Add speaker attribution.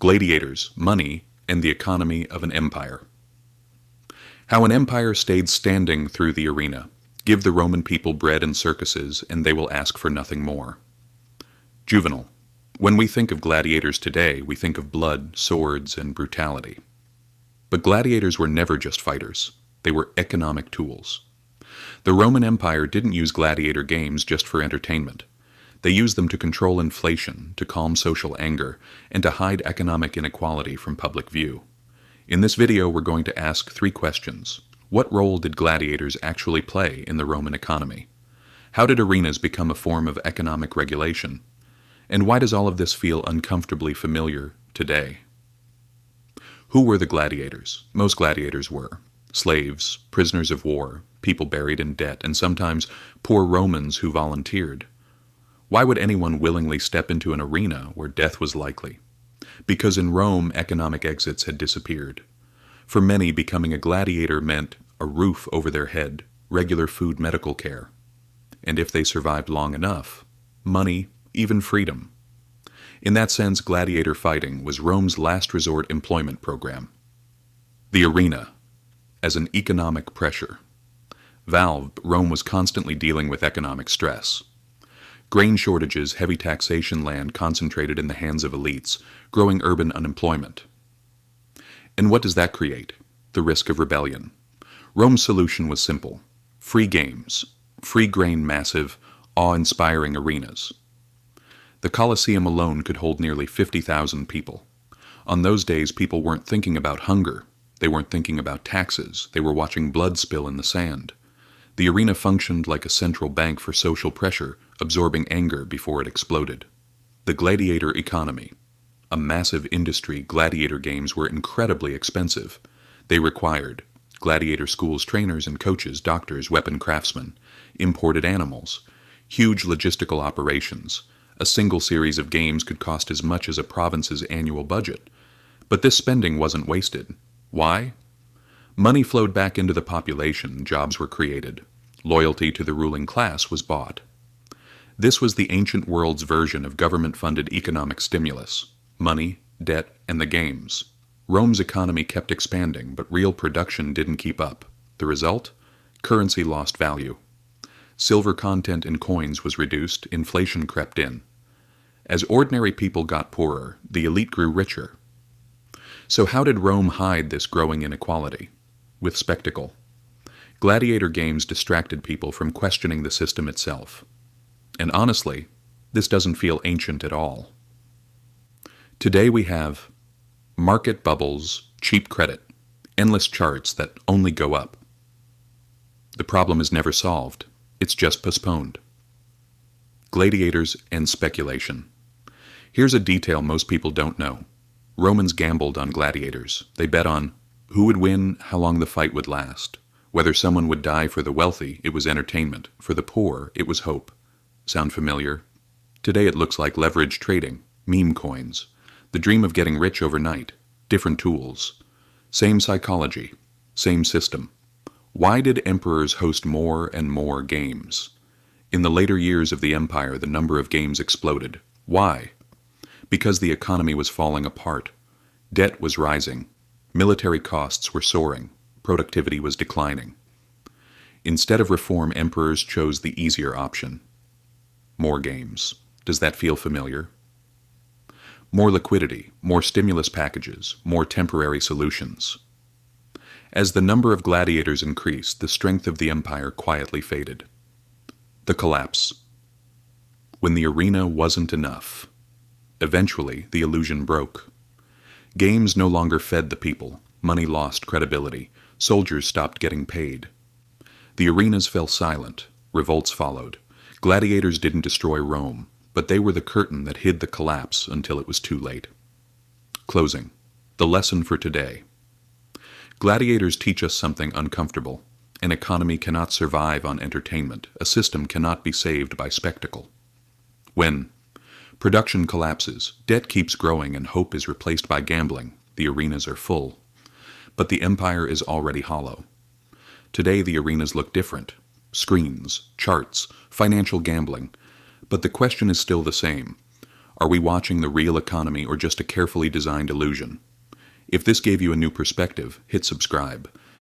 Speaker 1: Gladiators, money, and the economy of an empire. How an empire stayed standing through the arena. Give the Roman people bread and circuses, and they will ask for nothing more. Juvenal. When we think of gladiators today, we think of blood, swords, and brutality. But gladiators were never just fighters. They were economic tools. The Roman Empire didn't use gladiator games just for entertainment. They used them to control inflation, to calm social anger, and to hide economic inequality from public view. In this video, we're going to ask 3 questions. What role did gladiators actually play in the Roman economy? How did arenas become a form of economic regulation? And why does all of this feel uncomfortably familiar today? Who were the gladiators? Most gladiators were slaves, prisoners of war, people buried in debt, and sometimes poor Romans who volunteered. Why would anyone willingly step into an arena where death was likely? Because in Rome, economic exits had disappeared. For many, becoming a gladiator meant a roof over their head, regular food, medical care. And if they survived long enough, money, even freedom. In that sense, gladiator fighting was Rome's last resort employment program. The arena, as an economic pressure. Rome was constantly dealing with economic stress. Grain shortages, heavy taxation, land concentrated in the hands of elites, growing urban unemployment. And what does that create? The risk of rebellion. Rome's solution was simple. Free games, free grain, massive, awe-inspiring arenas. The Colosseum alone could hold nearly 50,000 people. On those days, people weren't thinking about hunger. They weren't thinking about taxes. They were watching blood spill in the sand. The arena functioned like a central bank for social pressure, absorbing anger before it exploded. The gladiator economy. A massive industry, gladiator games were incredibly expensive. They required gladiator schools, trainers and coaches, doctors, weapon craftsmen, imported animals, huge logistical operations. A single series of games could cost as much as a province's annual budget. But this spending wasn't wasted. Why? Money flowed back into the population, jobs were created. Loyalty to the ruling class was bought. This was the ancient world's version of government-funded economic stimulus. Money, debt, and the games. Rome's economy kept expanding, but real production didn't keep up. The result? Currency lost value. Silver content in coins was reduced, inflation crept in. As ordinary people got poorer, the elite grew richer. So how did Rome hide this growing inequality? With spectacle. Gladiator games distracted people from questioning the system itself. And honestly, this doesn't feel ancient at all. Today we have market bubbles, cheap credit, endless charts that only go up. The problem is never solved. It's just postponed. Gladiators and speculation. Here's a detail most people don't know. Romans gambled on gladiators. They bet on who would win, how long the fight would last. Whether someone would die. For the wealthy, it was entertainment. For the poor, it was hope. Sound familiar? Today it looks like leverage trading, meme coins, the dream of getting rich overnight, different tools. Same psychology, same system. Why did emperors host more and more games? In the later years of the empire, the number of games exploded. Why? Because the economy was falling apart. Debt was rising. Military costs were soaring. Productivity was declining. Instead of reform, emperors chose the easier option. More games. Does that feel familiar? More liquidity, more stimulus packages, more temporary solutions. As the number of gladiators increased, the strength of the empire quietly faded. The collapse. When the arena wasn't enough. Eventually, the illusion broke. Games no longer fed the people. Money lost credibility. Soldiers stopped getting paid. The arenas fell silent. Revolts followed. Gladiators didn't destroy Rome, but they were the curtain that hid the collapse until it was too late. Closing. The lesson for today. Gladiators teach us something uncomfortable. An economy cannot survive on entertainment. A system cannot be saved by spectacle. When production collapses, debt keeps growing, and hope is replaced by gambling, the arenas are full. But the empire is already hollow. Today the arenas look different. Screens, charts, financial gambling. But the question is still the same. Are we watching the real economy or just a carefully designed illusion? If this gave you a new perspective, hit subscribe.